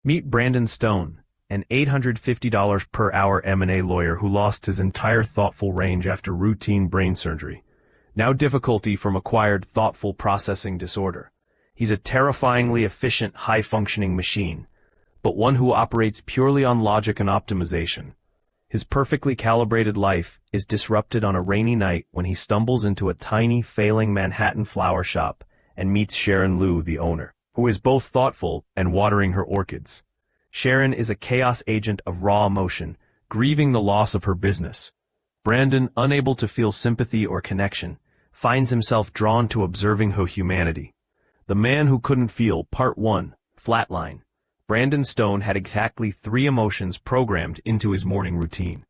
Meet Brandon Stone, an $850 per hour M&A lawyer who lost his entire thoughtful range after routine brain surgery. Now difficulty from acquired thoughtful processing disorder. He's a terrifyingly efficient, high-functioning machine, but one who operates purely on logic and optimization. His perfectly calibrated life is disrupted on a rainy night when he stumbles into a tiny, failing Manhattan flower shop and meets Sharon Liu, the owner, who is both thoughtful and watering her orchids. Sharon is a chaos agent of raw emotion, grieving the loss of her business. Brandon, unable to feel sympathy or connection, finds himself drawn to observing her humanity. The Man Who Couldn't Feel, Part 1, Flatline. Brandon Stone had exactly 3 emotions programmed into his morning routine.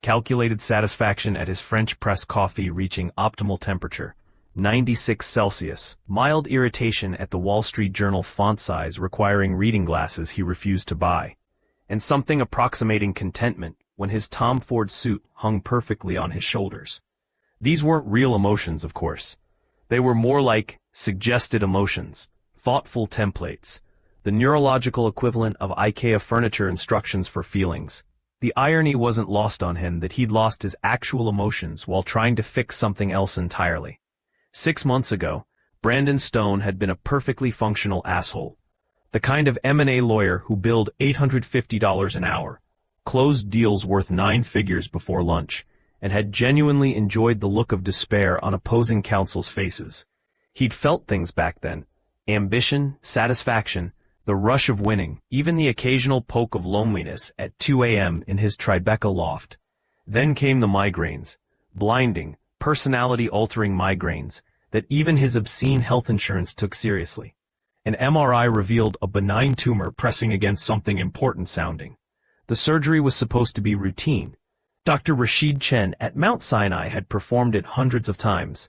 Calculated satisfaction at his French press coffee reaching optimal temperature, 96 Celsius, mild irritation at the Wall Street Journal font size requiring reading glasses he refused to buy, and something approximating contentment when his Tom Ford suit hung perfectly on his shoulders. These weren't real emotions, of course. They were more like suggested emotions, thoughtful templates, the neurological equivalent of IKEA furniture instructions for feelings. The irony wasn't lost on him that he'd lost his actual emotions while trying to fix something else entirely. 6 months ago, Brandon Stone had been a perfectly functional asshole. The kind of M&A lawyer who billed $850 an hour, closed deals worth 9 figures before lunch, and had genuinely enjoyed the look of despair on opposing counsel's faces. He'd felt things back then: ambition, satisfaction, the rush of winning, even the occasional poke of loneliness at 2 a.m. in his Tribeca loft. Then came the migraines, blinding, personality-altering migraines that even his obscene health insurance took seriously. An MRI revealed a benign tumor pressing against something important sounding. The surgery was supposed to be routine. Dr. Rashid Chen at Mount Sinai had performed it hundreds of times.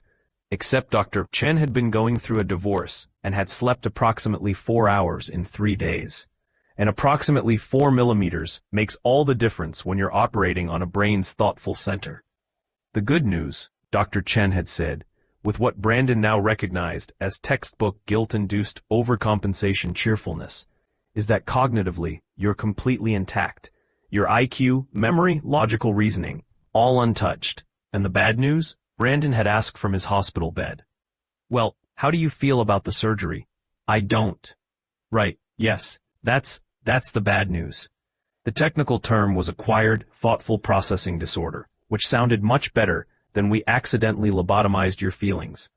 Except Dr. Chen had been going through a divorce and had slept approximately 4 hours in 3 days. And approximately 4 millimeters makes all the difference when you're operating on a brain's thoughtful center. The good news, Dr. Chen had said, with what Brandon now recognized as textbook guilt-induced overcompensation cheerfulness, is that cognitively, you're completely intact. Your IQ, memory, logical reasoning, all untouched. And the bad news? Brandon had asked from his hospital bed. Well, how do you feel about the surgery? I don't. Right, yes, that's the bad news. The technical term was acquired thoughtful processing disorder, which sounded much better than we accidentally lobotomized your feelings.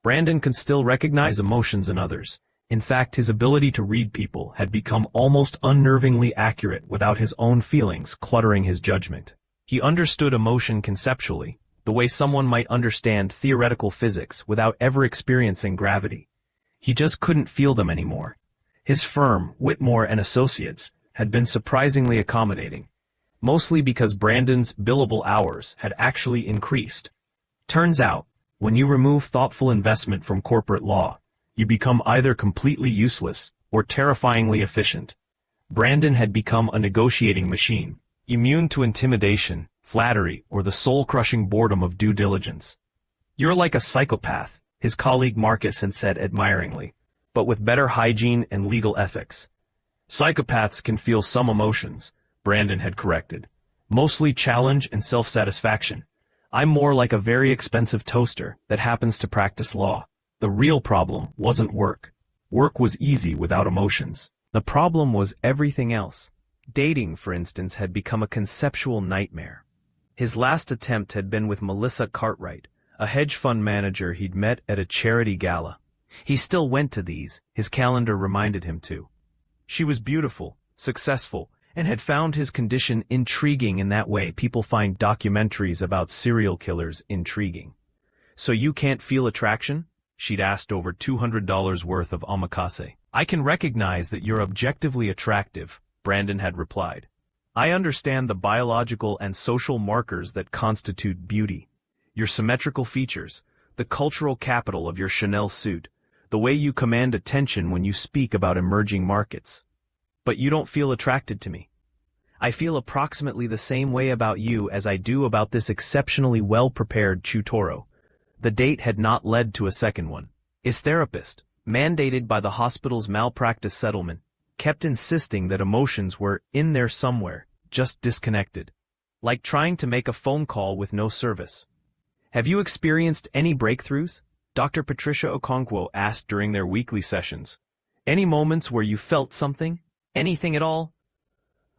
Brandon could still recognize emotions in others. In fact, his ability to read people had become almost unnervingly accurate without his own feelings cluttering his judgment. He understood emotion conceptually, the way someone might understand theoretical physics without ever experiencing gravity. He just couldn't feel them anymore. His firm, Whitmore and Associates, had been surprisingly accommodating, mostly because Brandon's billable hours had actually increased. Turns out, when you remove thoughtful investment from corporate law, you become either completely useless or terrifyingly efficient. Brandon had become a negotiating machine, immune to intimidation, flattery, or the soul-crushing boredom of due diligence. You're like a psychopath, his colleague Marcus had said admiringly, but with better hygiene and legal ethics. Psychopaths can feel some emotions, Brandon had corrected, mostly challenge and self-satisfaction. I'm more like a very expensive toaster that happens to practice law. The real problem wasn't work. Work was easy without emotions. The problem was everything else. Dating, for instance, had become a conceptual nightmare. His last attempt had been with Melissa Cartwright, a hedge fund manager he'd met at a charity gala. He still went to these, his calendar reminded him to. She was beautiful, successful, and had found his condition intriguing in that way people find documentaries about serial killers intriguing. So you can't feel attraction? She'd asked over $200 worth of omakase. I can recognize that you're objectively attractive, Brandon had replied. I understand the biological and social markers that constitute beauty. Your symmetrical features, the cultural capital of your Chanel suit, the way you command attention when you speak about emerging markets. But you don't feel attracted to me. I feel approximately the same way about you as I do about this exceptionally well-prepared Chutoro. The date had not led to a second one. His therapist, mandated by the hospital's malpractice settlement, kept insisting that emotions were in there somewhere, just disconnected. Like trying to make a phone call with no service. Have you experienced any breakthroughs? Dr. Patricia Okonkwo asked during their weekly sessions. Any moments where you felt something? Anything at all?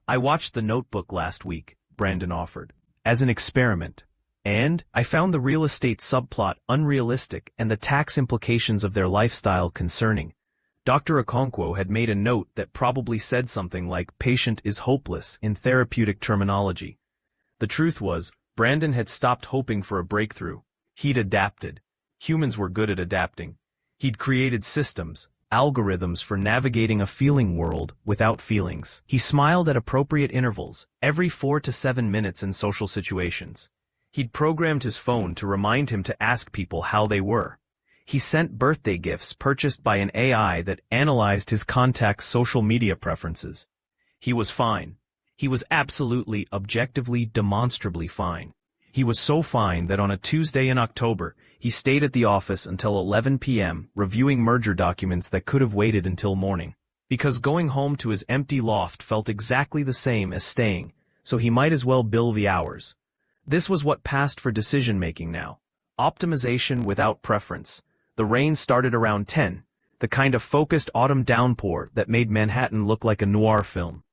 I watched The Notebook last week, Brandon offered, as an experiment. And I found the real estate subplot unrealistic and the tax implications of their lifestyle concerning. Dr. Okonkwo had made a note that probably said something like patient is hopeless in therapeutic terminology. The truth was, Brandon had stopped hoping for a breakthrough. He'd adapted. Humans were good at adapting. He'd created systems, algorithms for navigating a feeling world without feelings. He smiled at appropriate intervals, every 4 to 7 minutes in social situations. He'd programmed his phone to remind him to ask people how they were. He sent birthday gifts purchased by an AI that analyzed his contacts' social media preferences. He was fine. He was absolutely, objectively, demonstrably fine. He was so fine that on a Tuesday in October, he stayed at the office until 11 p.m. reviewing merger documents that could have waited until morning. Because going home to his empty loft felt exactly the same as staying, so he might as well bill the hours. This was what passed for decision-making now. Optimization without preference. The rain started around 10, the kind of focused autumn downpour that made Manhattan look like a noir film.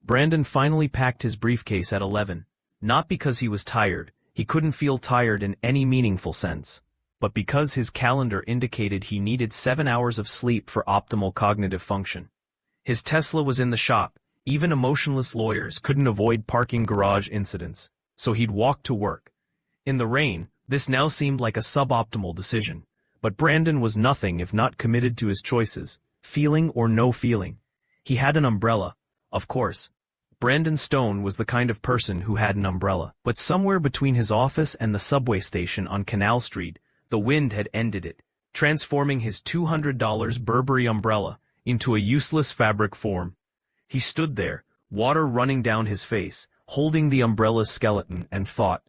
Brandon finally packed his briefcase at 11, not because he was tired, he couldn't feel tired in any meaningful sense, but because his calendar indicated he needed 7 hours of sleep for optimal cognitive function. His Tesla was in the shop, even emotionless lawyers couldn't avoid parking garage incidents. So he'd walk to work. In the rain, this now seemed like a suboptimal decision, but Brandon was nothing if not committed to his choices, feeling or no feeling. He had an umbrella, of course. Brandon Stone was the kind of person who had an umbrella, but somewhere between his office and the subway station on Canal Street, the wind had ended it, transforming his $200 Burberry umbrella into a useless fabric form. He stood there, water running down his face, holding the umbrella's skeleton, and thought,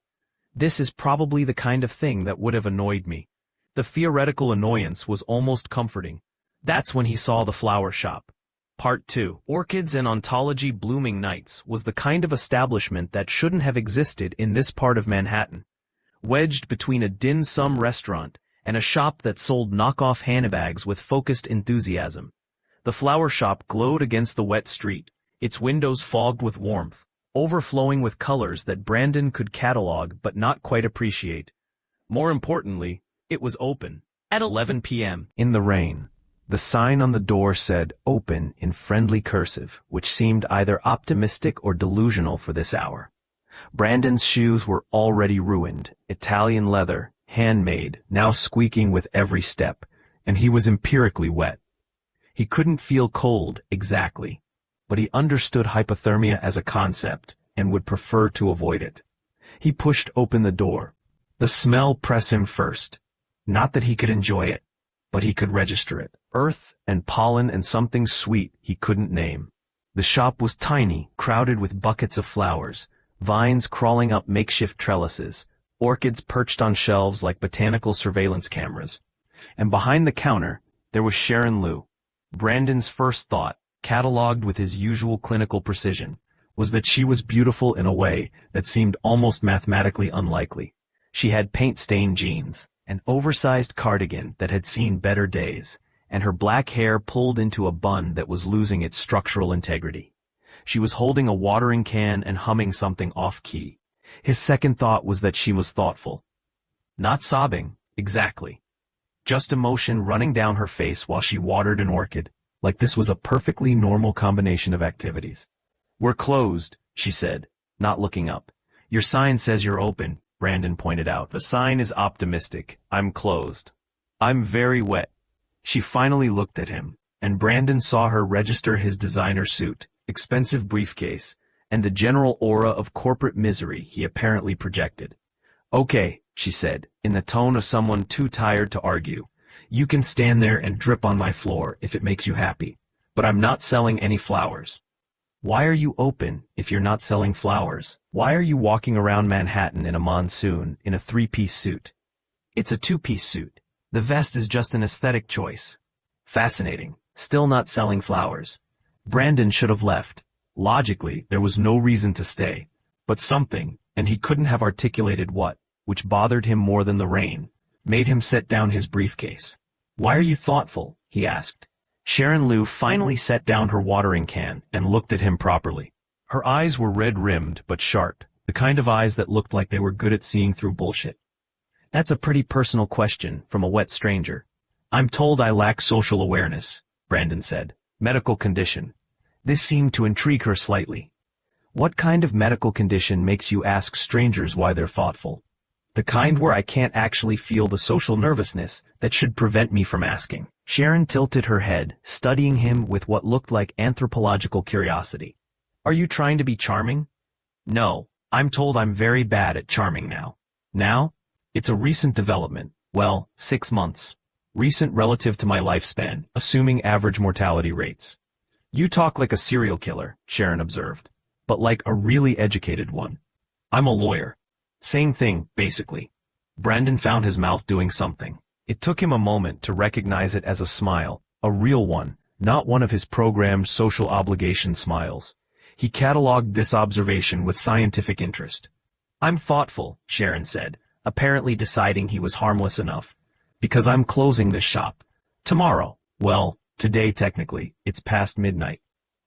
this is probably the kind of thing that would have annoyed me. The theoretical annoyance was almost comforting. That's when he saw the flower shop. Part 2. Orchids and Ontology Blooming Nights was the kind of establishment that shouldn't have existed in this part of Manhattan. Wedged between a dim sum restaurant and a shop that sold knockoff handbags with focused enthusiasm. The flower shop glowed against the wet street, its windows fogged with warmth, overflowing with colors that Brandon could catalog but not quite appreciate. More importantly, it was open. At 11 p.m. in the rain. The sign on the door said open in friendly cursive, which seemed either optimistic or delusional for this hour. Brandon's shoes were already ruined, Italian leather, handmade, now squeaking with every step, and he was empirically wet. He couldn't feel cold, exactly, but he understood hypothermia as a concept and would prefer to avoid it. He pushed open the door. The smell pressed him first. Not that he could enjoy it, but he could register it. Earth and pollen and something sweet he couldn't name. The shop was tiny, crowded with buckets of flowers, vines crawling up makeshift trellises, orchids perched on shelves like botanical surveillance cameras. And behind the counter, there was Sharon Liu. Brandon's first thought, catalogued with his usual clinical precision, was that she was beautiful in a way that seemed almost mathematically unlikely. She had paint-stained jeans, an oversized cardigan that had seen better days, and her black hair pulled into a bun that was losing its structural integrity. She was holding a watering can and humming something off-key. His second thought was that she was thoughtful. Not sobbing, exactly. Just emotion running down her face while she watered an orchid, like this was a perfectly normal combination of activities. "We're closed," she said, not looking up. "Your sign says you're open," Brandon pointed out. "The sign is optimistic. I'm closed. I'm very wet." She finally looked at him, and Brandon saw her register his designer suit, expensive briefcase, and the general aura of corporate misery he apparently projected. "Okay," she said, in the tone of someone too tired to argue. "You can stand there and drip on my floor if it makes you happy, but I'm not selling any flowers." "Why are you open if you're not selling flowers? Why are you walking around Manhattan in a monsoon in a 3-piece suit?" "It's a 2-piece suit. The vest is just an aesthetic choice." "Fascinating. Still not selling flowers." Brandon should have left. Logically, there was no reason to stay. But something, and he couldn't have articulated what, which bothered him more than the rain, made him set down his briefcase. "Why are you thoughtful?" he asked. Sharon Liu finally set down her watering can and looked at him properly. Her eyes were red-rimmed but sharp, the kind of eyes that looked like they were good at seeing through bullshit. "That's a pretty personal question from a wet stranger. I'm told I lack social awareness," Brandon said. "Medical condition." This seemed to intrigue her slightly. "What kind of medical condition makes you ask strangers why they're thoughtful?" "The kind where I can't actually feel the social nervousness that should prevent me from asking." Sharon tilted her head, studying him with what looked like anthropological curiosity. "Are you trying to be charming?" "No, I'm told I'm very bad at charming now." "Now?" "It's a recent development. Well, 6 months. Recent relative to my lifespan, assuming average mortality rates." "You talk like a serial killer," Sharon observed. "But like a really educated one." "I'm a lawyer." "Same thing, basically." Brandon found his mouth doing something. It took him a moment to recognize it as a smile, a real one, not one of his programmed social obligation smiles. He cataloged this observation with scientific interest. "I'm thoughtful," Sharon said, apparently deciding he was harmless enough. "Because I'm closing this shop. Tomorrow. Well, today technically, it's past midnight."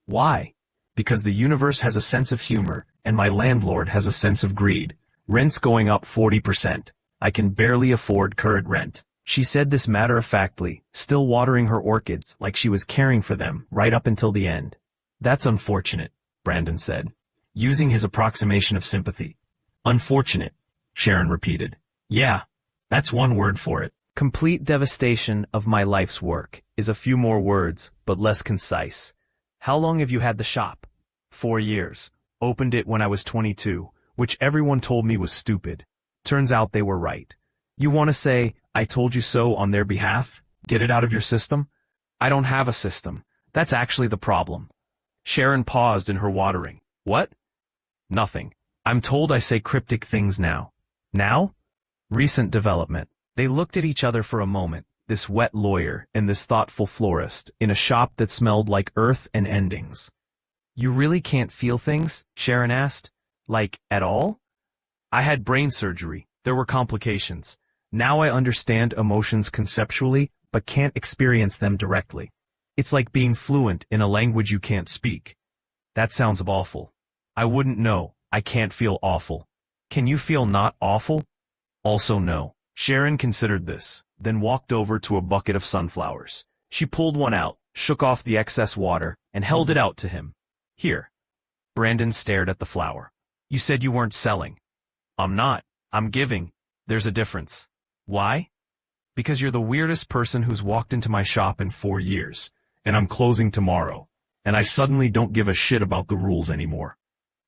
"Why?" "Because the universe has a sense of humor, and my landlord has a sense of greed. Rent's going up 40%. I can barely afford current rent." She said this matter-of-factly, still watering her orchids like she was caring for them right up until the end. "That's unfortunate," Brandon said, using his approximation of sympathy. "Unfortunate," Sharon repeated. "Yeah, that's one word for it." "Complete devastation of my life's work" is a few more words, but less concise. "How long have you had the shop?" 4 years. Opened it when I was 22, which everyone told me was stupid. Turns out they were right. You want to say, "I told you so" on their behalf? Get it out of your system? I don't have a system. That's actually the problem. Sharon paused in her watering. "What?" "Nothing. I'm told I say cryptic things now." "Now?" "Recent development." They looked at each other for a moment, this wet lawyer and this thoughtful florist, in a shop that smelled like earth and endings. "You really can't feel things?" Sharon asked. "Like, at all?" "I had brain surgery. There were complications. Now I understand emotions conceptually, but can't experience them directly. It's like being fluent in a language you can't speak." "That sounds awful." "I wouldn't know. I can't feel awful." "Can you feel not awful?" "Also no." Sharon considered this, then walked over to a bucket of sunflowers. She pulled one out, shook off the excess water, and held it out to him. "Here." Brandon stared at the flower. "You said you weren't selling." "I'm not. I'm giving. There's a difference." "Why?" "Because you're the weirdest person who's walked into my shop in 4 years, and I'm closing tomorrow, and I suddenly don't give a shit about the rules anymore."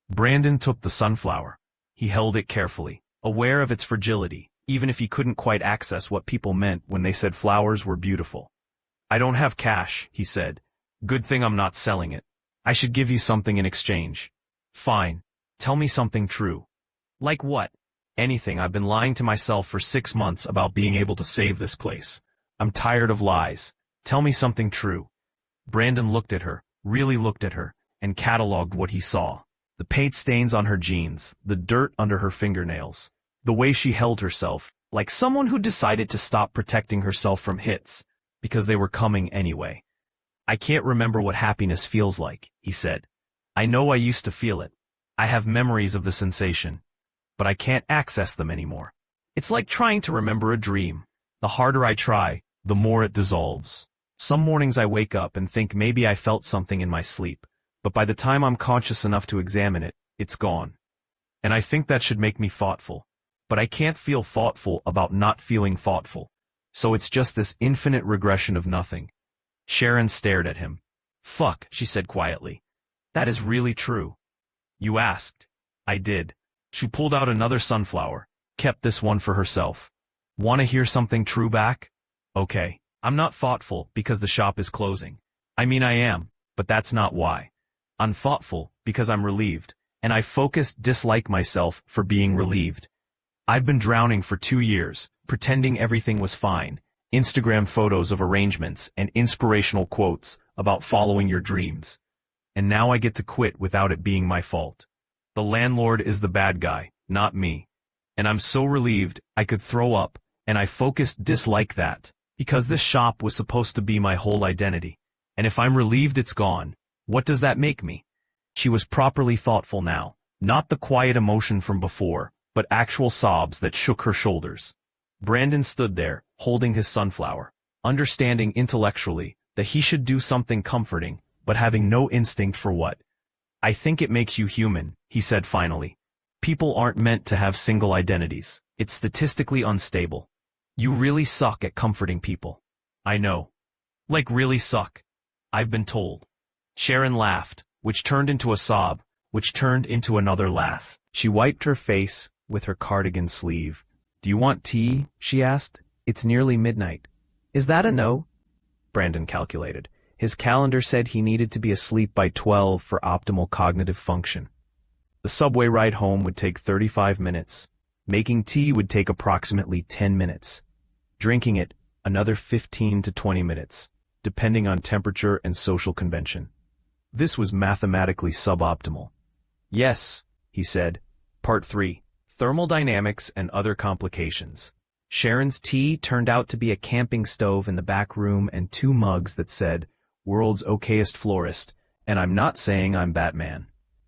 Brandon took the sunflower. He held it carefully, aware of its fragility, even if he couldn't quite access what people meant when they said flowers were beautiful. "I don't have cash," he said. "Good thing I'm not selling it. I should give you something in exchange." "Fine. Tell me something true." "Like what?" "Anything. I've been lying to myself for 6 months about being able to save this place. I'm tired of lies. Tell me something true." Brandon looked at her, really looked at her, and cataloged what he saw. The paint stains on her jeans, the dirt under her fingernails, the way she held herself, like someone who decided to stop protecting herself from hits, because they were coming anyway. "I can't remember what happiness feels like," he said. "I know I used to feel it. I have memories of the sensation. But I can't access them anymore. It's like trying to remember a dream. The harder I try, the more it dissolves. Some mornings I wake up and think maybe I felt something in my sleep, but by the time I'm conscious enough to examine it, it's gone. And I think that should make me thoughtful. But I can't feel thoughtful about not feeling thoughtful. So it's just this infinite regression of nothing." Sharon stared at him. "Fuck," she said quietly. "That is really true." "You asked." "I did." She pulled out another sunflower, kept this one for herself. "Want to hear something true back?" "Okay. I'm not thoughtful because the shop is closing. I mean I am, but that's not why. I'm thoughtful because I'm relieved, and I focused dislike myself for being relieved. I've been drowning for 2 years, pretending everything was fine, Instagram photos of arrangements and inspirational quotes about following your dreams. and now I get to quit without it being my fault. The landlord is the bad guy, not me. And I'm so relieved I could throw up, and I focused dislike that, because this shop was supposed to be my whole identity. And if I'm relieved it's gone, what does that make me? She was properly thoughtful now, not the quiet emotion from before, but actual sobs that shook her shoulders. Brandon stood there, holding his sunflower, understanding intellectually that he should do something comforting, but having no instinct for what. I think it makes you human, he said finally. People aren't meant to have single identities. It's statistically unstable. You really suck at comforting people. I know. Like really suck. I've been told. Sharon laughed, which turned into a sob, which turned into another laugh. She wiped her face with her cardigan sleeve. Do you want tea? She asked. It's nearly midnight. Is that a no? Brandon calculated. His calendar said he needed to be asleep by 12 for optimal cognitive function. The subway ride home would take 35 minutes. Making tea would take approximately 10 minutes. Drinking it, another 15 to 20 minutes, depending on temperature and social convention. This was mathematically suboptimal. Yes, he said. Part 3. Thermodynamics and other complications. Sharon's tea turned out to be a camping stove in the back room and 2 mugs that said, World's Okayest Florist, and I'm not saying I'm Batman.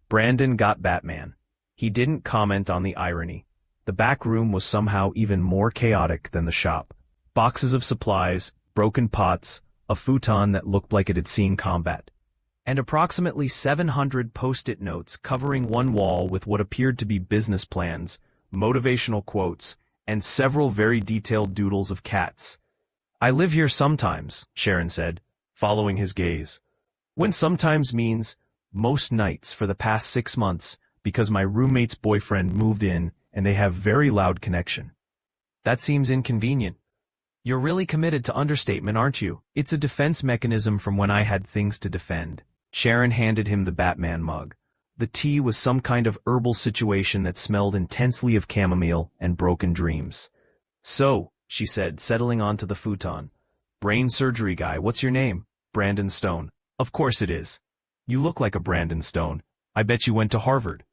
Brandon got Batman. He didn't comment on the irony. The back room was somehow even more chaotic than the shop. Boxes of supplies, broken pots, a futon that looked like it had seen combat, and approximately 700 post-it notes covering one wall with what appeared to be business plans, motivational quotes, and several very detailed doodles of cats. I live here sometimes, Sharon said, following his gaze. When sometimes means most nights for the past 6 months, because my roommate's boyfriend moved in and they have very loud connection. That seems inconvenient. You're really committed to understatement, aren't you? It's a defense mechanism from when I had things to defend. Sharon handed him the Batman mug. The tea was some kind of herbal situation that smelled intensely of chamomile and broken dreams. So, she said, settling onto the futon. Brain surgery guy, what's your name? Brandon Stone. Of course it is. You look like a Brandon Stone. I bet you went to Harvard.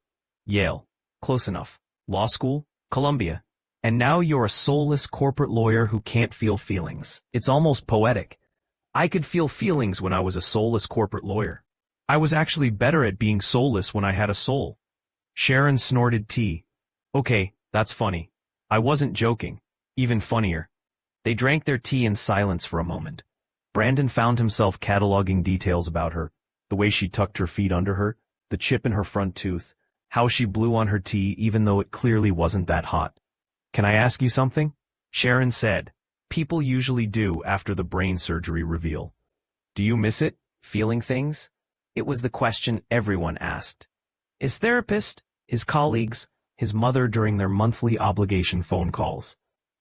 Yale. Close enough. Law school? Columbia. And now you're a soulless corporate lawyer who can't feel feelings. It's almost poetic. I could feel feelings when I was a soulless corporate lawyer. I was actually better at being soulless when I had a soul. Sharon snorted tea. Okay, that's funny. I wasn't joking. Even funnier. They drank their tea in silence for a moment. Brandon found himself cataloging details about her, the way she tucked her feet under her, the chip in her front tooth, how she blew on her tea even though it clearly wasn't that hot. Can I ask you something? Sharon said. People usually do after the brain surgery reveal. Do you miss it, feeling things? It was the question everyone asked. His therapist, his colleagues, his mother during their monthly obligation phone calls.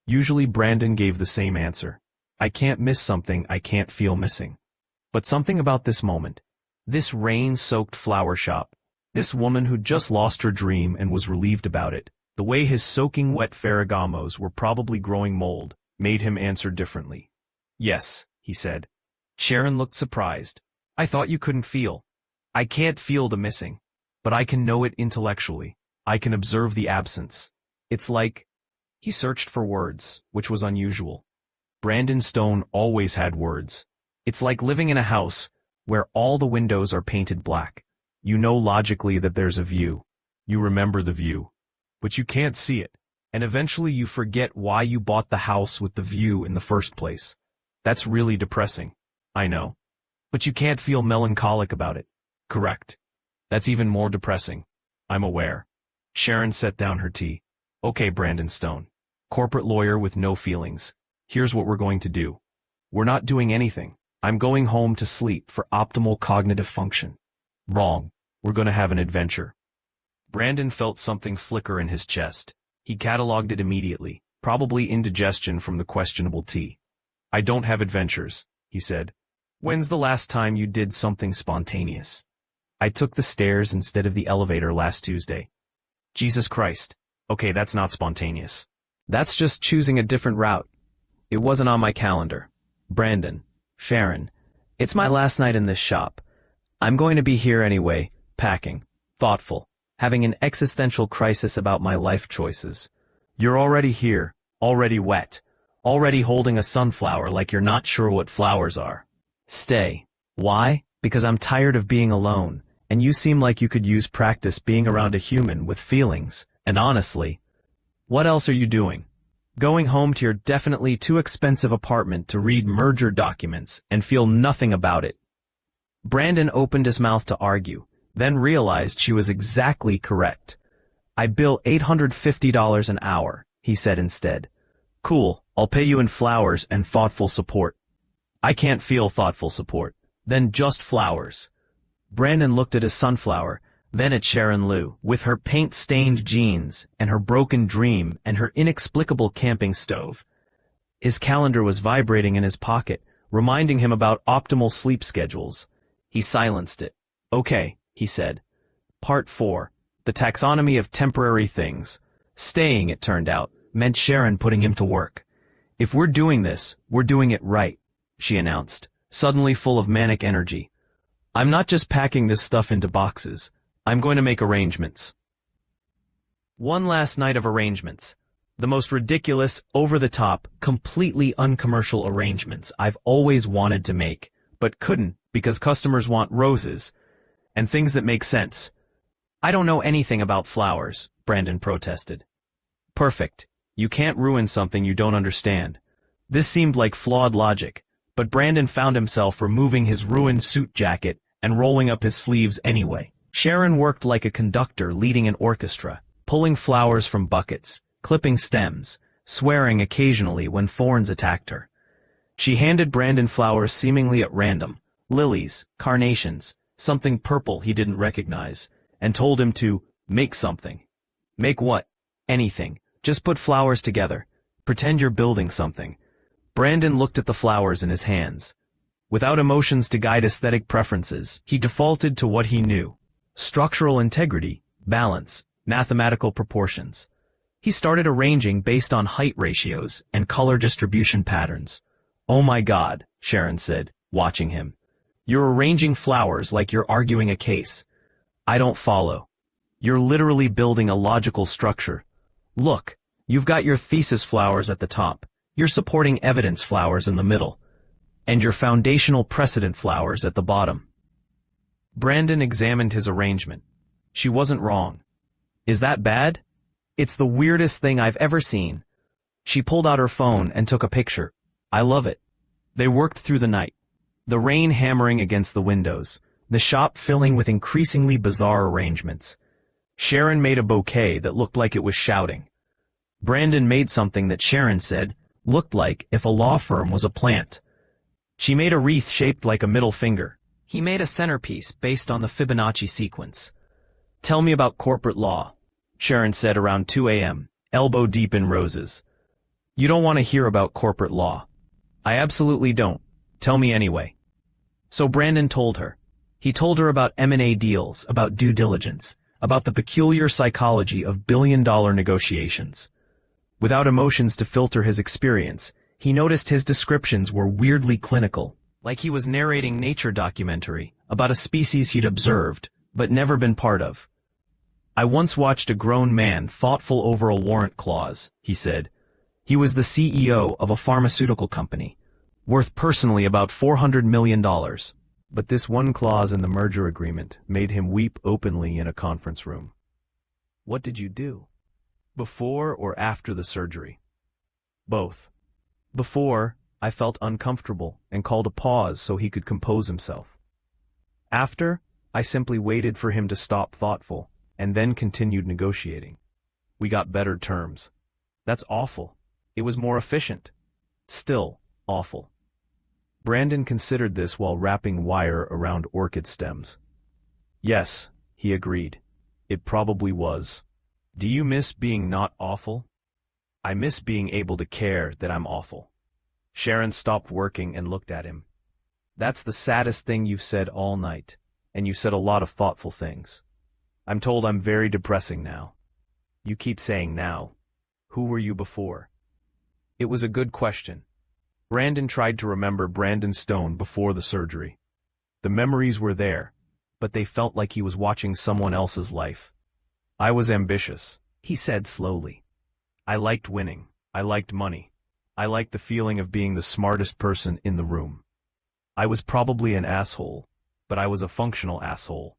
Usually Brandon gave the same answer. I can't miss something I can't feel missing. But something about this moment, this rain-soaked flower shop, this woman who'd just lost her dream and was relieved about it, the way his soaking wet Ferragamos were probably growing mold, made him answer differently. Yes, he said. Sharon looked surprised. I thought you couldn't feel. I can't feel the missing. But I can know it intellectually. I can observe the absence. It's like... He searched for words, which was unusual. Brandon Stone always had words. It's like living in a house where all the windows are painted black. You know logically that there's a view. You remember the view. But you can't see it, and eventually you forget why you bought the house with the view in the first place. That's really depressing. I know. But you can't feel melancholic about it. Correct. That's even more depressing. I'm aware. Sharon set down her tea. Okay, Brandon Stone. Corporate lawyer with no feelings. Here's what we're going to do. We're not doing anything. I'm going home to sleep for optimal cognitive function. Wrong. We're going to have an adventure. Brandon felt something flicker in his chest. He cataloged it immediately, probably indigestion from the questionable tea. I don't have adventures, he said. When's the last time you did something spontaneous? I took the stairs instead of the elevator last Tuesday. Jesus Christ. Okay, that's not spontaneous. That's just choosing a different route. It wasn't on my calendar. Brandon. Sharon. It's my last night in this shop. I'm going to be here anyway, packing, thoughtful, having an existential crisis about my life choices. You're already here, already wet, already holding a sunflower like you're not sure what flowers are. Stay. Why? Because I'm tired of being alone, and you seem like you could use practice being around a human with feelings, and honestly, what else are you doing? Going home to your definitely too expensive apartment to read merger documents and feel nothing about it. Brandon opened his mouth to argue, then realized she was exactly correct. I bill $850 an hour, he said instead. Cool, I'll pay you in flowers and thoughtful support. I can't feel thoughtful support. Then just flowers. Brandon looked at his sunflower, then at Sharon Liu, with her paint-stained jeans, and her broken dream, and her inexplicable camping stove. His calendar was vibrating in his pocket, reminding him about optimal sleep schedules. He silenced it. Okay, he said. Part 4. The taxonomy of temporary things. Staying, it turned out, meant Sharon putting him to work. If we're doing this, we're doing it right, she announced, suddenly full of manic energy. I'm not just packing this stuff into boxes. I'm going to make arrangements. One last night of arrangements. The most ridiculous, over-the-top, completely uncommercial arrangements I've always wanted to make, but couldn't because customers want roses and things that make sense. I don't know anything about flowers, Brandon protested. Perfect. You can't ruin something you don't understand. This seemed like flawed logic, but Brandon found himself removing his ruined suit jacket and rolling up his sleeves anyway. Sharon worked like a conductor leading an orchestra, pulling flowers from buckets, clipping stems, swearing occasionally when thorns attacked her. She handed Brandon flowers seemingly at random, lilies, carnations, something purple he didn't recognize, and told him to make something. Make what? Anything. Just put flowers together. Pretend you're building something. Brandon looked at the flowers in his hands. Without emotions to guide aesthetic preferences, he defaulted to what he knew. Structural integrity, balance, mathematical proportions. He started arranging based on height ratios and color distribution patterns. Oh my God, Sharon said, watching him. You're arranging flowers like you're arguing a case. I don't follow. You're literally building a logical structure. Look, you've got your thesis flowers at the top, your supporting evidence flowers in the middle, and your foundational precedent flowers at the bottom. Brandon examined his arrangement. She wasn't wrong. Is that bad? It's the weirdest thing I've ever seen. She pulled out her phone and took a picture. I love it. They worked through the night. The rain hammering against the windows, the shop filling with increasingly bizarre arrangements. Sharon made a bouquet that looked like it was shouting. Brandon made something that Sharon said looked like if a law firm was a plant. She made a wreath shaped like a middle finger. He made a centerpiece based on the Fibonacci sequence. Tell me about corporate law, Sharon said around 2 a.m., elbow deep in roses. You don't want to hear about corporate law. I absolutely don't. Tell me anyway. So Brandon told her. He told her about M&A deals, about due diligence, about the peculiar psychology of billion-dollar negotiations. Without emotions to filter his experience, he noticed his descriptions were weirdly clinical, like he was narrating nature documentary about a species he'd observed, but never been part of. I once watched a grown man thoughtful over a warrant clause, he said. He was the CEO of a pharmaceutical company, worth personally about $400 million. But this one clause in the merger agreement made him weep openly in a conference room. What did you do? Before or after the surgery? Both. Before, I felt uncomfortable and called a pause so he could compose himself. After, I simply waited for him to stop thoughtful, and then continued negotiating. We got better terms. That's awful. It was more efficient. Still awful. Brandon considered this while wrapping wire around orchid stems. Yes, he agreed. It probably was. Do you miss being not awful? I miss being able to care that I'm awful. Sharon stopped working and looked at him. That's the saddest thing you've said all night, and you said a lot of thoughtful things. I'm told I'm very depressing now. You keep saying now. Who were you before? It was a good question. Brandon tried to remember Brandon Stone before the surgery. The memories were there, but they felt like he was watching someone else's life. I was ambitious, he said slowly. I liked winning. I liked money. I liked the feeling of being the smartest person in the room. I was probably an asshole, but I was a functional asshole.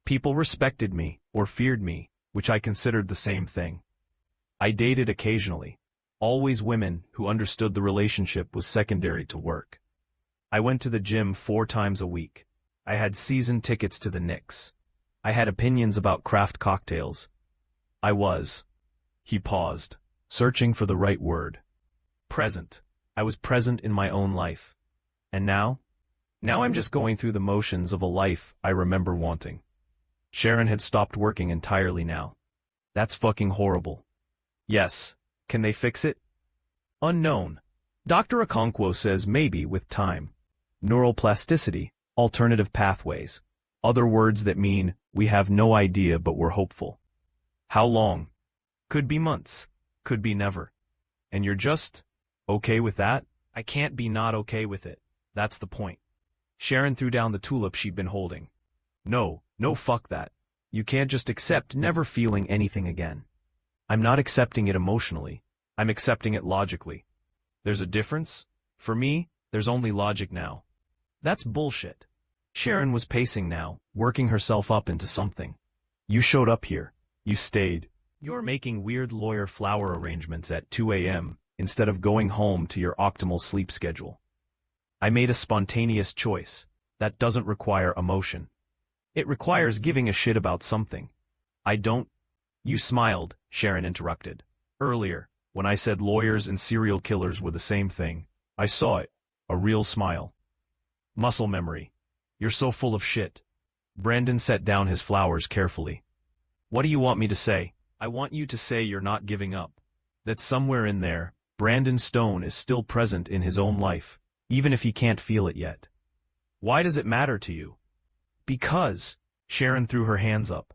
People respected me, or feared me, which I considered the same thing. I dated occasionally. Always women who understood the relationship was secondary to work. I went to the gym 4 times a week. I had season tickets to the Knicks. I had opinions about craft cocktails. He paused, searching for the right word. Present. I was present in my own life. And now? Now I'm just going through the motions of a life I remember wanting. Sharon had stopped working entirely now. That's fucking horrible. Yes. Can they fix it? Unknown. Dr. Okonkwo says maybe with time. Neural plasticity, alternative pathways. Other words that mean, we have no idea but we're hopeful. How long? Could be months. Could be never. And you're just okay with that? I can't be not okay with it. That's the point. Sharon threw down the tulip she'd been holding. No, fuck that. You can't just accept never feeling anything again. I'm not accepting it emotionally. I'm accepting it logically. There's a difference? For me, there's only logic now. That's bullshit. Sharon was pacing now, working herself up into something. You showed up here. You stayed. You're making weird lawyer flower arrangements at 2 a.m. instead of going home to your optimal sleep schedule. I made a spontaneous choice. That doesn't require emotion. It requires giving a shit about something. I don't. You smiled, Sharon interrupted. Earlier, when I said lawyers and serial killers were the same thing, I saw it. A real smile. Muscle memory. You're so full of shit. Brandon set down his flowers carefully. What do you want me to say? I want you to say you're not giving up. That somewhere in there, Brandon Stone is still present in his own life, even if he can't feel it yet. Why does it matter to you? Because, Sharon threw her hands up.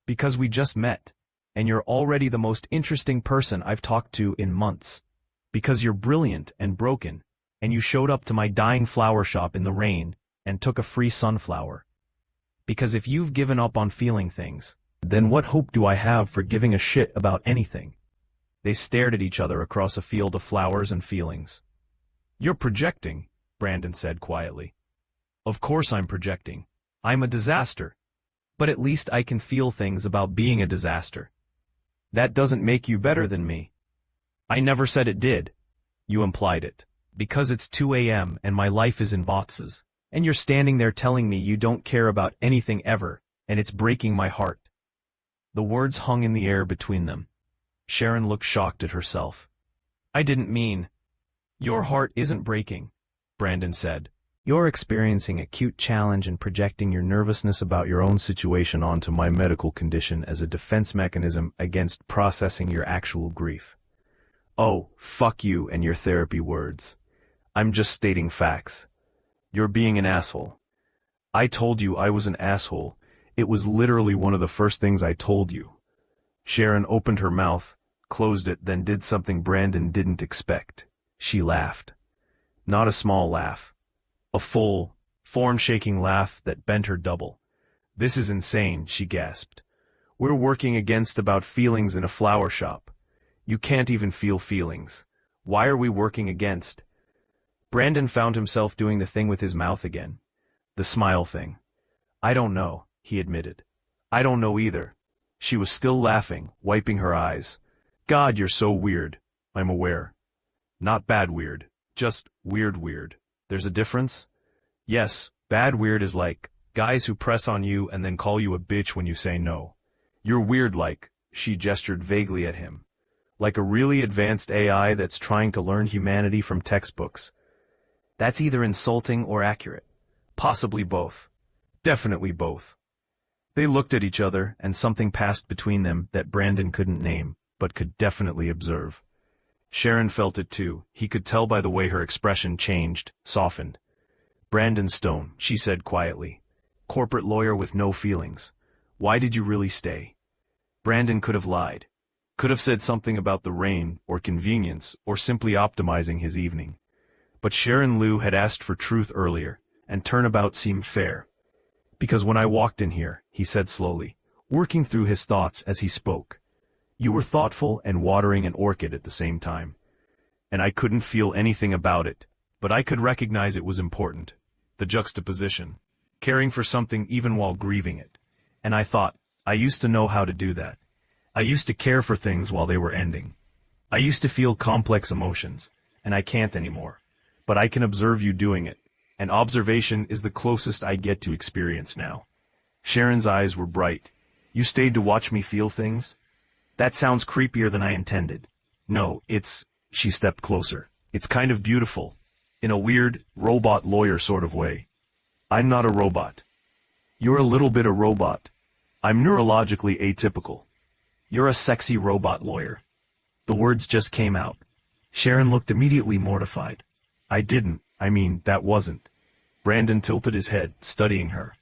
Because we just met. And you're already the most interesting person I've talked to in months. Because you're brilliant and broken, and you showed up to my dying flower shop in the rain, and took a free sunflower. Because if you've given up on feeling things, then what hope do I have for giving a shit about anything? They stared at each other across a field of flowers and feelings. You're projecting, Brandon said quietly. Of course I'm projecting. I'm a disaster. But at least I can feel things about being a disaster. That doesn't make you better than me. I never said it did. You implied it. Because it's 2 a.m. and my life is in boxes. And you're standing there telling me you don't care about anything ever, and it's breaking my heart. The words hung in the air between them. Sharon looked shocked at herself. I didn't mean. Your heart isn't breaking, Brandon said. You're experiencing acute challenge and projecting your nervousness about your own situation onto my medical condition as a defense mechanism against processing your actual grief. Oh, fuck you and your therapy words. I'm just stating facts. You're being an asshole. I told you I was an asshole. It was literally one of the first things I told you. Sharon opened her mouth, closed it, then did something Brandon didn't expect. She laughed. Not a small laugh. A full, form-shaking laugh that bent her double. This is insane, she gasped. We're working against about feelings in a flower shop. You can't even feel feelings. Why are we working against? Brandon found himself doing the thing with his mouth again. The smile thing. I don't know, he admitted. I don't know either. She was still laughing, wiping her eyes. God, you're so weird. I'm aware. Not bad weird. Just weird. There's a difference? Yes, bad weird is like guys who press on you and then call you a bitch when you say no. You're weird like, she gestured vaguely at him. Like a really advanced AI that's trying to learn humanity from textbooks. That's either insulting or accurate. Possibly both. Definitely both. They looked at each other, and something passed between them that Brandon couldn't name, but could definitely observe. Sharon felt it too. He could tell by the way her expression changed, softened. Brandon Stone, she said quietly. Corporate lawyer with no feelings. Why did you really stay? Brandon could have lied. Could have said something about the rain, or convenience, or simply optimizing his evening. But Sharon Liu had asked for truth earlier, and turnabout seemed fair. Because when I walked in here, he said slowly, working through his thoughts as he spoke, you were thoughtful and watering an orchid at the same time. And I couldn't feel anything about it, but I could recognize it was important. The juxtaposition. Caring for something even while grieving it. And I thought, I used to know how to do that. I used to care for things while they were ending. I used to feel complex emotions, and I can't anymore. But I can observe you doing it, and observation is the closest I get to experience now. Sharon's eyes were bright. You stayed to watch me feel things? That sounds creepier than I intended. No, she stepped closer. It's kind of beautiful. In a weird, robot lawyer sort of way. I'm not a robot. You're a little bit a robot. I'm neurologically atypical. You're a sexy robot lawyer. The words just came out. Sharon looked immediately mortified. That wasn't. Brandon tilted his head, studying her.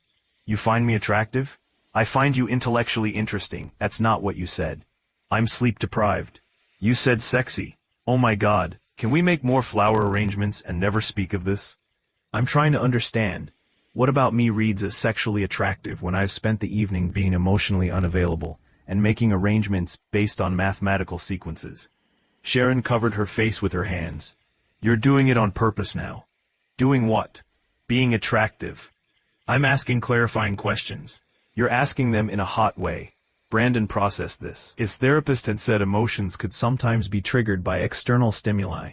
You find me attractive? I find you intellectually interesting. That's not what you said. I'm sleep deprived. You said sexy. Oh my God, can we make more flower arrangements and never speak of this? I'm trying to understand. What about me reads as sexually attractive when I've spent the evening being emotionally unavailable and making arrangements based on mathematical sequences? Sharon covered her face with her hands. You're doing it on purpose now. Doing what? Being attractive. I'm asking clarifying questions. You're asking them in a hot way. Brandon processed this. His therapist had said emotions could sometimes be triggered by external stimuli,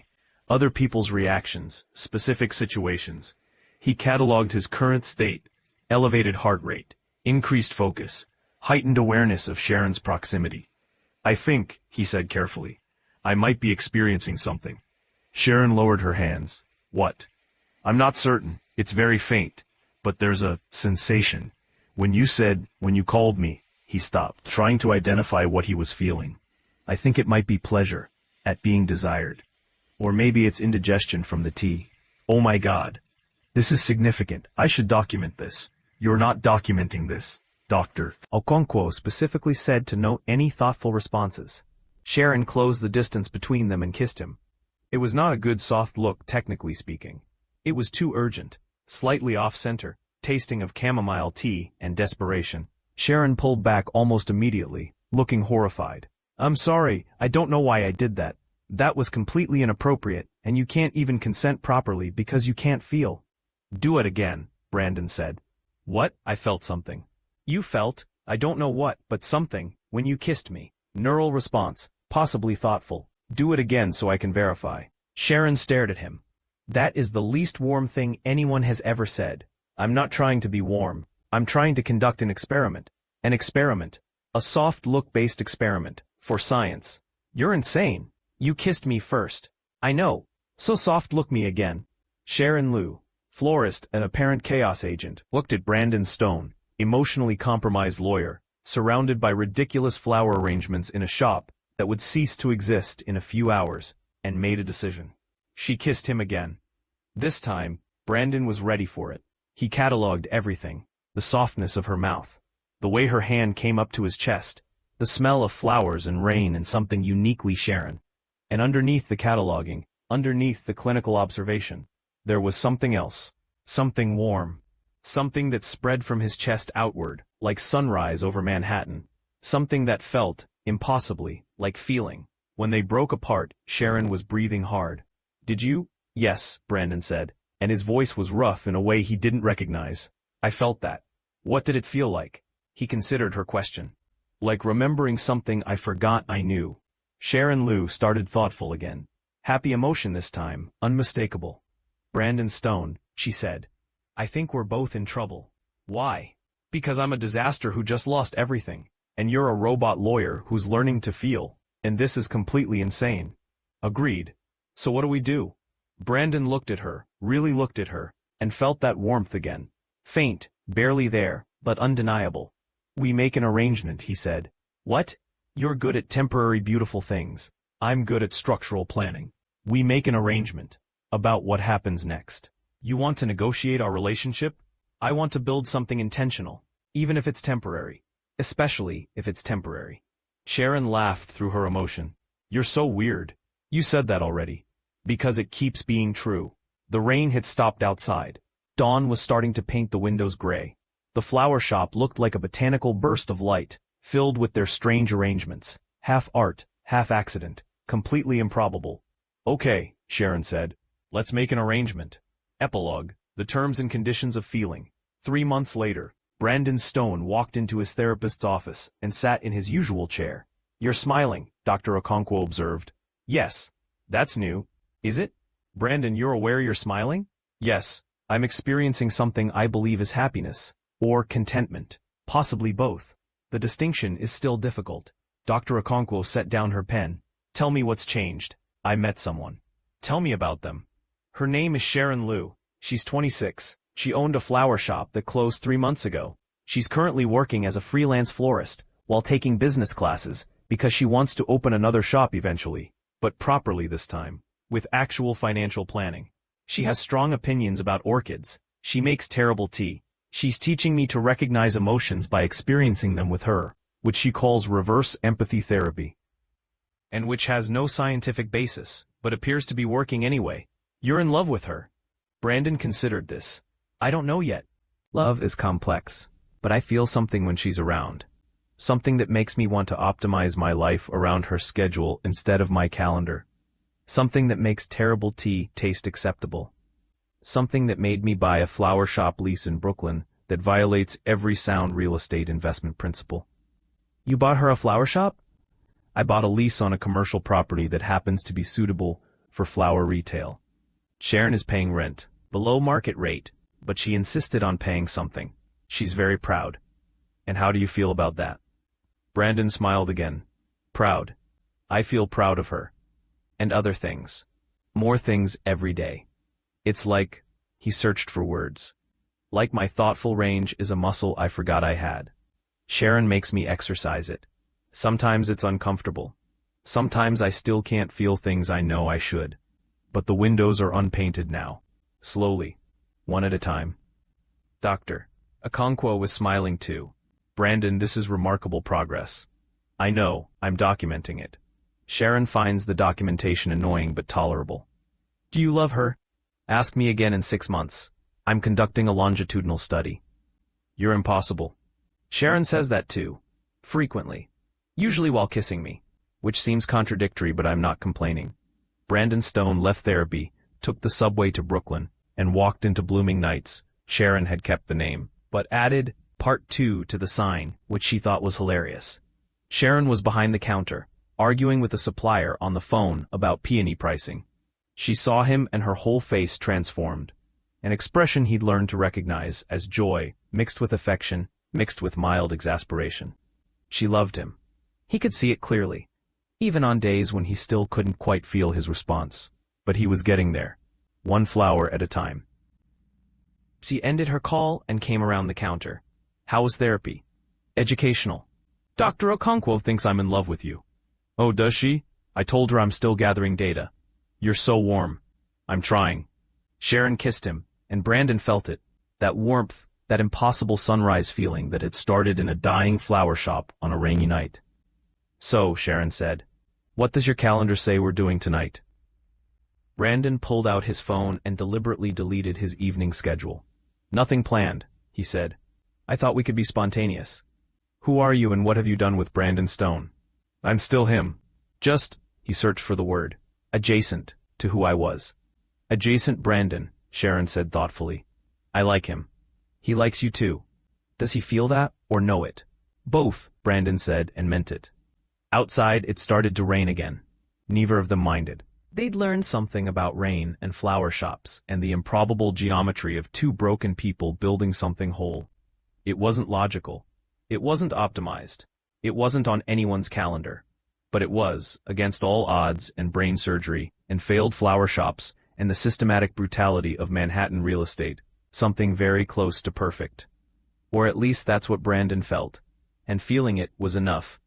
other people's reactions, specific situations. He cataloged his current state, elevated heart rate, increased focus, heightened awareness of Sharon's proximity. I think, he said carefully, I might be experiencing something. Sharon lowered her hands. What? I'm not certain. It's very faint. But there's a sensation. When you called me, he stopped, trying to identify what he was feeling. I think it might be pleasure, at being desired. Or maybe it's indigestion from the tea. Oh my God. This is significant. I should document this. You're not documenting this, Doctor. Okonkwo specifically said to note any thoughtful responses. Sharon closed the distance between them and kissed him. It was not a good soft look, technically speaking. It was too urgent, slightly off-center, tasting of chamomile tea and desperation. Sharon pulled back almost immediately, looking horrified. I'm sorry, I don't know why I did that. That was completely inappropriate, and you can't even consent properly because you can't feel. Do it again, Brandon said. What? I felt something. You felt, I don't know what, but something, when you kissed me. Neural response, possibly thoughtful. Do it again so I can verify. Sharon stared at him. That is the least warm thing anyone has ever said. I'm not trying to be warm. I'm trying to conduct an experiment. An experiment. A soft look-based experiment. For science. You're insane. You kissed me first. I know. So soft look me again. Sharon Liu, florist and apparent chaos agent, looked at Brandon Stone, emotionally compromised lawyer, surrounded by ridiculous flower arrangements in a shop that would cease to exist in a few hours, and made a decision. She kissed him again. This time, Brandon was ready for it. He cataloged everything. The softness of her mouth. The way her hand came up to his chest. The smell of flowers and rain and something uniquely Sharon. And underneath the cataloging, underneath the clinical observation, there was something else. Something warm. Something that spread from his chest outward, like sunrise over Manhattan. Something that felt, impossibly, like feeling. When they broke apart, Sharon was breathing hard. Did you? Yes, Brandon said, and his voice was rough in a way he didn't recognize. I felt that. What did it feel like? He considered her question. Like remembering something I forgot I knew. Sharon Liu started thoughtful again. Happy emotion this time, unmistakable. Brandon Stone, she said. I think we're both in trouble. Why? Because I'm a disaster who just lost everything. And you're a robot lawyer who's learning to feel. And this is completely insane. Agreed. So what do we do? Brandon looked at her, really looked at her, and felt that warmth again. Faint, barely there, but undeniable. We make an arrangement, he said. What? You're good at temporary beautiful things. I'm good at structural planning. We make an arrangement. About what happens next. You want to negotiate our relationship? I want to build something intentional, even if it's temporary. Especially if it's temporary. Sharon laughed through her emotion. You're so weird. You said that already. Because it keeps being true. The rain had stopped outside. Dawn was starting to paint the windows gray. The flower shop looked like a botanical burst of light, filled with their strange arrangements. Half art, half accident, completely improbable. Okay, Sharon said. Let's make an arrangement. Epilogue, the terms and conditions of feeling. 3 months later, Brandon Stone walked into his therapist's office and sat in his usual chair. You're smiling, Dr. Okonkwo observed. Yes. That's new. Is it? Brandon, you're aware you're smiling? Yes. I'm experiencing something I believe is happiness. Or contentment. Possibly both. The distinction is still difficult. Dr. Okonkwo set down her pen. Tell me what's changed. I met someone. Tell me about them. Her name is Sharon Liu. She's 26. She owned a flower shop that closed 3 months ago. She's currently working as a freelance florist while taking business classes because she wants to open another shop eventually, but properly this time, with actual financial planning. She has strong opinions about orchids. She makes terrible tea. She's teaching me to recognize emotions by experiencing them with her, which she calls reverse empathy therapy, and which has no scientific basis, but appears to be working anyway. You're in love with her. Brandon considered this. I don't know yet. Love is complex, but I feel something when she's around. Something that makes me want to optimize my life around her schedule instead of my calendar. Something that makes terrible tea taste acceptable. Something that made me buy a flower shop lease in Brooklyn that violates every sound real estate investment principle. You bought her a flower shop? I bought a lease on a commercial property that happens to be suitable for flower retail. Sharon is paying rent, below market rate, but she insisted on paying something. She's very proud. And how do you feel about that? Brandon smiled again. Proud. I feel proud of her. And other things. More things every day. It's like, he searched for words. Like my thoughtful range is a muscle I forgot I had. Sharon makes me exercise it. Sometimes it's uncomfortable. Sometimes I still can't feel things I know I should. But the windows are unpainted now. Slowly. One at a time. Dr. Okonkwo was smiling too. Brandon, this is remarkable progress. I know, I'm documenting it. Sharon finds the documentation annoying but tolerable. Do you love her? Ask me again in 6 months. I'm conducting a longitudinal study. You're impossible. Sharon says that too. Frequently. Usually while kissing me. Which seems contradictory, but I'm not complaining. Brandon Stone left therapy, took the subway to Brooklyn, and walked into Blooming Nights. Sharon had kept the name, but added Part 2 to the sign, which she thought was hilarious. Sharon was behind the counter, arguing with a supplier on the phone about peony pricing. She saw him and her whole face transformed. An expression he'd learned to recognize as joy, mixed with affection, mixed with mild exasperation. She loved him. He could see it clearly, even on days when he still couldn't quite feel his response. But he was getting there, one flower at a time. She ended her call and came around the counter. How was therapy? Educational. Dr. Okonkwo thinks I'm in love with you. Oh, does she? I told her I'm still gathering data. You're so warm. I'm trying. Sharon kissed him, and Brandon felt it. That warmth, that impossible sunrise feeling that had started in a dying flower shop on a rainy night. So, Sharon said, what does your calendar say we're doing tonight? Brandon pulled out his phone and deliberately deleted his evening schedule. Nothing planned, he said. I thought we could be spontaneous. Who are you and what have you done with Brandon Stone? I'm still him. Just, he searched for the word, adjacent to who I was. Adjacent Brandon, Sharon said thoughtfully. I like him. He likes you too. Does he feel that or know it? Both, Brandon said and meant it. Outside, it started to rain again. Neither of them minded. They'd learned something about rain and flower shops and the improbable geometry of two broken people building something whole. It wasn't logical. It wasn't optimized. It wasn't on anyone's calendar. But it was, against all odds and brain surgery and failed flower shops and the systematic brutality of Manhattan real estate, something very close to perfect. Or at least that's what Brandon felt. And feeling it was enough.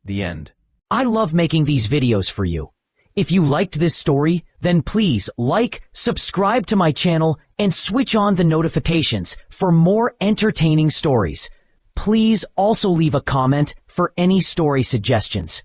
The end. I love making these videos for you. If you liked this story, then please like, subscribe to my channel, and switch on the notifications for more entertaining stories. Please also leave a comment for any story suggestions.